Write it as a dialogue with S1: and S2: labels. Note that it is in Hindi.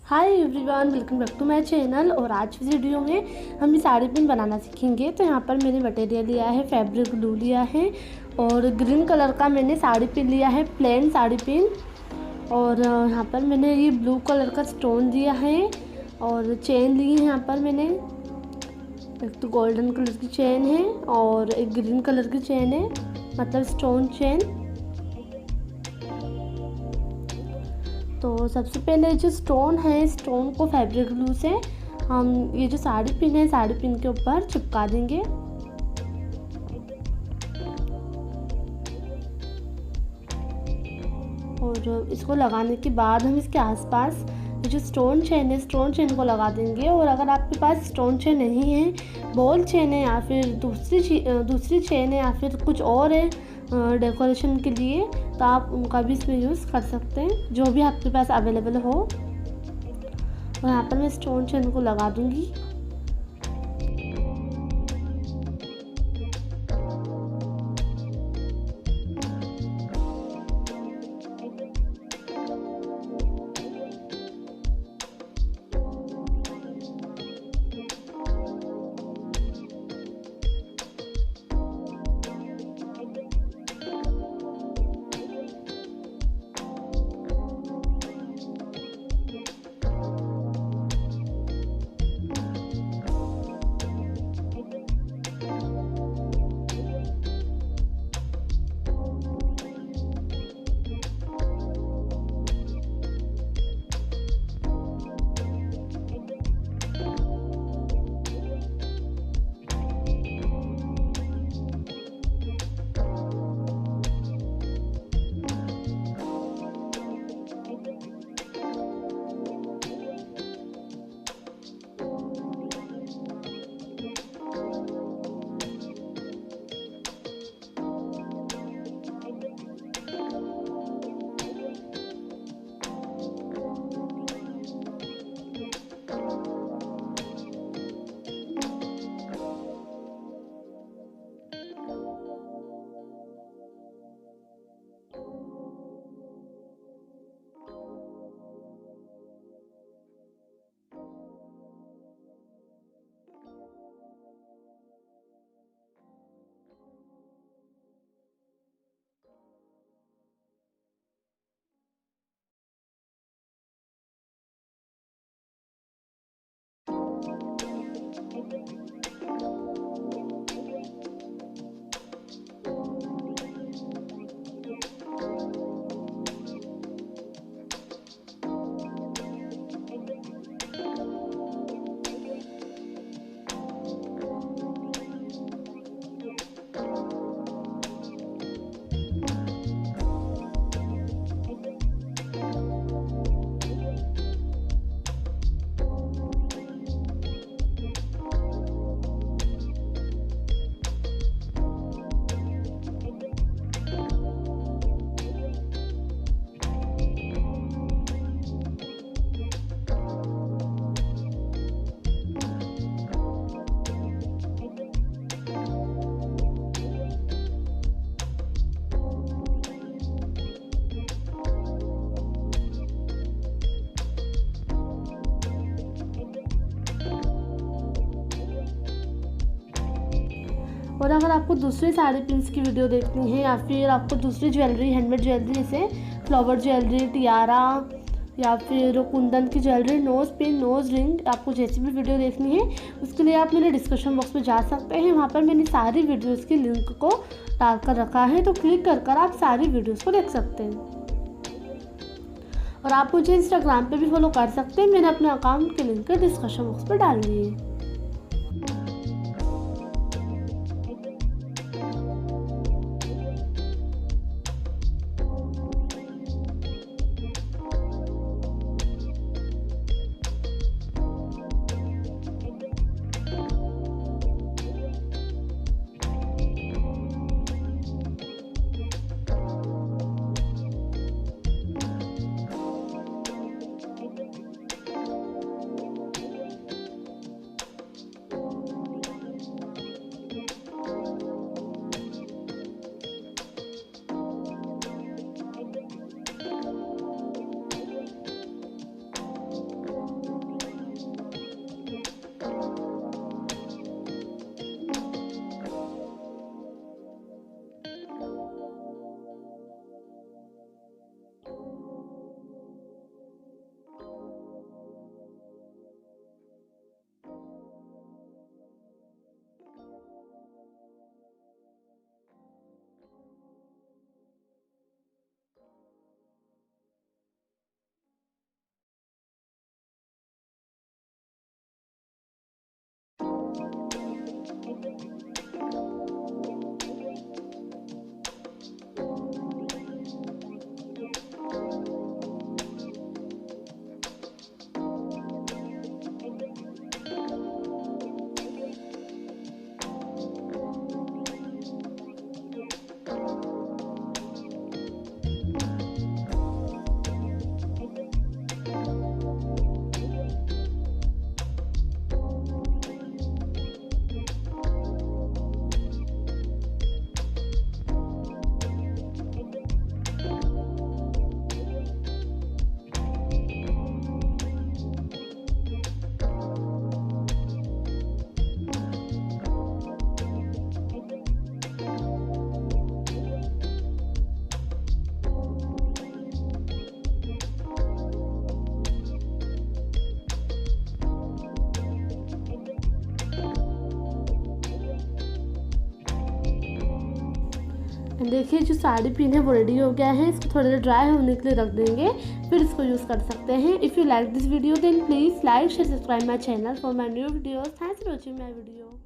S1: Hi everyone, welcome back to my channel. और आज इस वीडियो में हम ये साड़ी पिन बनाना सीखेंगे। तो यहाँ पर मैंने मटेरियल लिया है, फैब्रिक ग्लू लिया है और ग्रीन कलर का मैंने साड़ी पिन लिया है, प्लेन साड़ी पिन। और यहाँ पर मैंने ये ब्लू कलर का स्टोन दिया है और चेन ली है। यहाँ पर मैंने एक तो गोल्डन कलर की चेन है और एक ग्रीन कलर की चेन है, मतलब स्टोन चेन। तो सबसे पहले जो स्टोन है, स्टोन को फैब्रिक ग्लू से हम ये जो साड़ी पिन है, साड़ी पिन के ऊपर चिपका देंगे। और इसको लगाने के बाद हम इसके आसपास ये जो स्टोन चेन है, स्टोन चेन को लगा देंगे। और अगर आपके पास स्टोन चेन नहीं है, बॉल चेन है या फिर दूसरी चेन है या फिर कुछ और है डेकोरेशन के लिए, तो आप उनका भी इसमें यूज़ कर सकते हैं, जो भी आपके पास अवेलेबल हो। और यहाँ पर मैं स्टोन चेन को लगा दूँगी। और अगर आपको दूसरी साड़ी पिन्स की वीडियो देखनी है या फिर आपको दूसरी ज्वेलरी, हैंडमेड ज्वेलरी जैसे फ्लावर ज्वेलरी, टियारा या फिर कुंदन की jewellery, nose pin, nose ring, आपको जैसी भी वीडियो देखनी है उसके लिए आप मेरे डिस्क्रिप्शन बॉक्स में जा सकते हैं। वहाँ पर मैंने सारी वीडियोस की लिंक को डाल कर रखा है, तो क्लिक कर आप सारी वीडियोस को देख सकते हैं। और आप मुझे इंस्टाग्राम पे भी फॉलो कर सकते हैं, मैंने अपने अकाउंट के लिंक डिस्क्रिप्शन बॉक्स पर डाल दिए है। एंड देखिए जो साड़ी पिन है वो रेडी हो गया है। इसको थोड़ा देर ड्राई होने के लिए रख देंगे, फिर इसको यूज़ कर सकते हैं। If you like this video then please like share subscribe my channel for my new videos. Thanks for watching my video.